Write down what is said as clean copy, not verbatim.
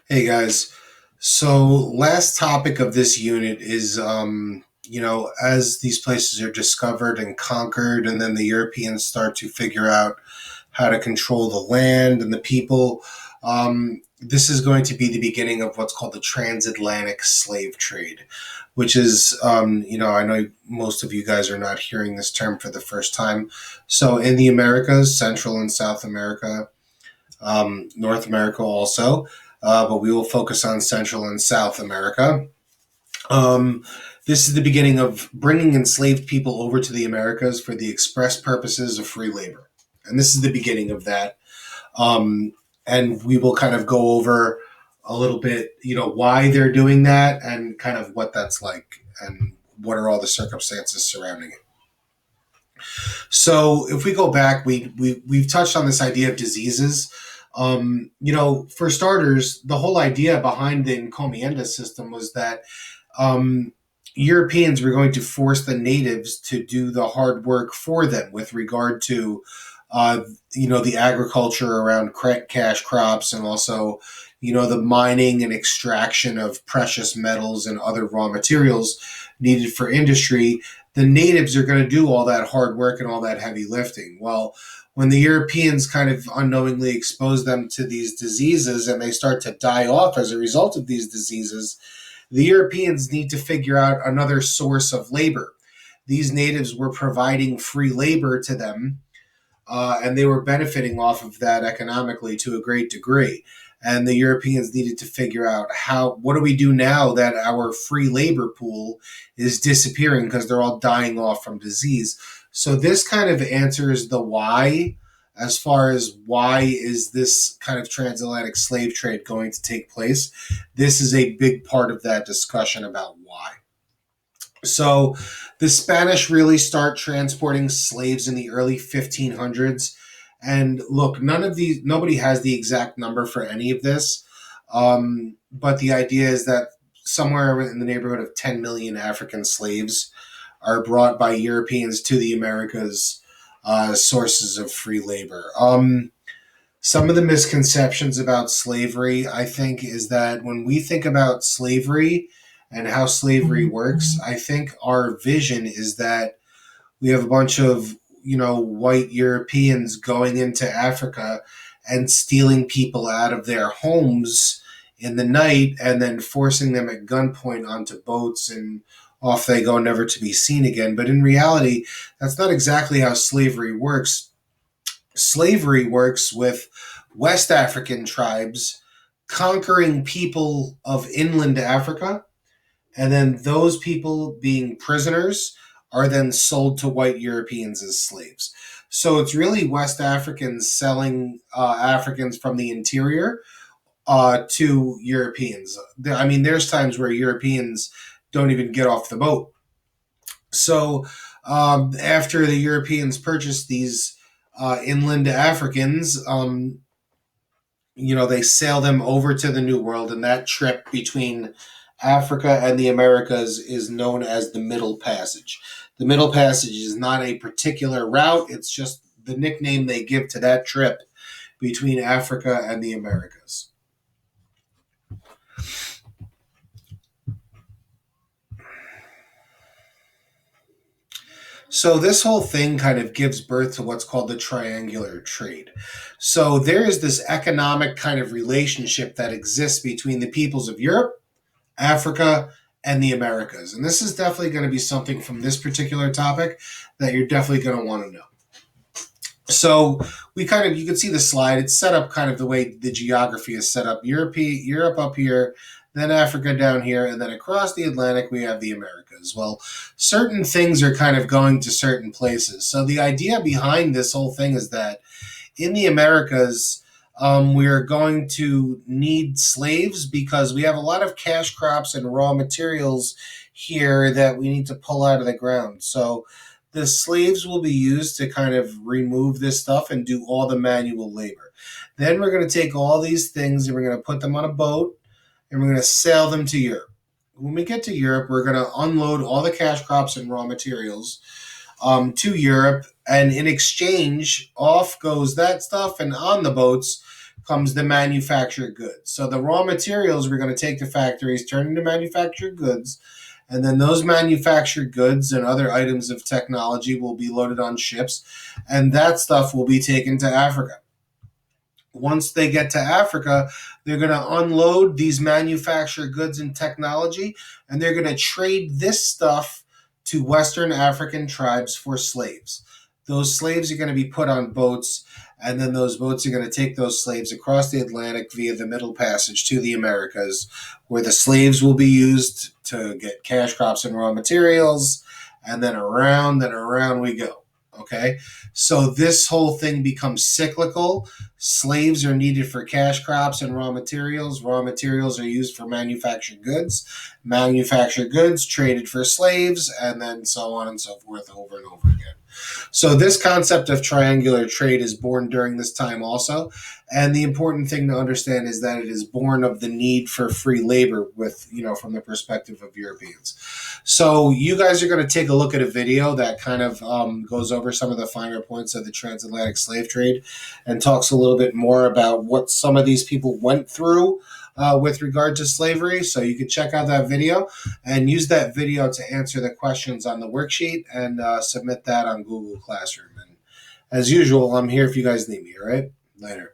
Hey guys. So last topic of this unit is as these places are discovered and conquered and then the Europeans start to figure out how to control the land and the people, this is going to be the beginning of what's called the transatlantic slave trade, which is I know most of you guys are not hearing this term for the first time. So in the Americas, Central and South America, North America also, but we will focus on Central and South America. Um, this is the beginning of bringing enslaved people over to the Americas for the express purposes of free labor. And this is the beginning of that. Um, and we will kind of go over a little bit, why they're doing that and kind of what that's like and what are all the circumstances surrounding it. So if we go back, we've touched on this idea of diseases. For starters, the whole idea behind the encomienda system was that um, Europeans were going to force the natives to do the hard work for them with regard to, the agriculture around cash crops and also, the mining and extraction of precious metals and other raw materials needed for industry. The natives are going to do all that hard work and all that heavy lifting. Well, when the Europeans kind of unknowingly expose them to these diseases and they start to die off as a result of these diseases, the Europeans need to figure out another source of labor. These natives were providing free labor to them, and they were benefiting off of that economically to a great degree. And the Europeans needed to figure out what do we do now that our free labor pool is disappearing because they're all dying off from disease. So this kind of answers the why, as far as why is this kind of transatlantic slave trade going to take place. This is a big part of that discussion about why. So the Spanish really start transporting slaves in the early 1500s. And look, nobody has the exact number for any of this. But the idea is that somewhere in the neighborhood of 10 million African slaves are brought by Europeans to the Americas, sources of free labor. Some of the misconceptions about slavery, I think, is that when we think about slavery and how slavery works, I think our vision is that we have a bunch of, white Europeans going into Africa and stealing people out of their homes in the night and then forcing them at gunpoint onto boats and off they go, never to be seen again. But in reality, that's not exactly how slavery works. Slavery works with West African tribes conquering people of inland Africa, and then those people being prisoners are then sold to white Europeans as slaves. So it's really West Africans selling Africans from the interior to Europeans. I mean, there's times where Europeans don't even get off the boat. So after the Europeans purchased these inland Africans, they sail them over to the New World, and that trip between Africa and the Americas is known as the Middle Passage. The Middle Passage is not a particular route, it's just the nickname they give to that trip between Africa and the Americas. So this whole thing kind of gives birth to what's called the triangular trade. So there is this economic kind of relationship that exists between the peoples of Europe, Africa, and the Americas. And this is definitely going to be something from this particular topic that you're definitely going to want to know. So you can see the slide. It's set up kind of the way the geography is set up. Europe up here, then Africa down here, and then across the Atlantic we have the Americas. Well, certain things are kind of going to certain places. So the idea behind this whole thing is that in the Americas, we're going to need slaves because we have a lot of cash crops and raw materials here that we need to pull out of the ground. So the slaves will be used to kind of remove this stuff and do all the manual labor. Then we're going to take all these things and we're going to put them on a boat and we're going to sail them to Europe. When we get to Europe, we're going to unload all the cash crops and raw materials to Europe, and in exchange, off goes that stuff, and on the boats comes the manufactured goods. So the raw materials we're going to take to factories, turn into manufactured goods, and then those manufactured goods and other items of technology will be loaded on ships, and that stuff will be taken to Africa. Once they get to Africa, they're going to unload these manufactured goods and technology, and they're going to trade this stuff to Western African tribes for slaves. Those slaves are going to be put on boats, and then those boats are going to take those slaves across the Atlantic via the Middle Passage to the Americas, where the slaves will be used to get cash crops and raw materials, and then around and around we go. Okay, so this whole thing becomes cyclical. Slaves are needed for cash crops and raw materials. Raw materials are used for manufactured goods. Manufactured goods traded for slaves, and then so on and so forth over and over again. So this concept of triangular trade is born during this time also. And the important thing to understand is that it is born of the need for free labor with, from the perspective of Europeans. So you guys are going to take a look at a video that kind of goes over some of the finer points of the transatlantic slave trade and talks a little bit more about what some of these people went through with regard to slavery. So you can check out that video and use that video to answer the questions on the worksheet and submit that on Google Classroom. And as usual, I'm here if you guys need me, all right? Later.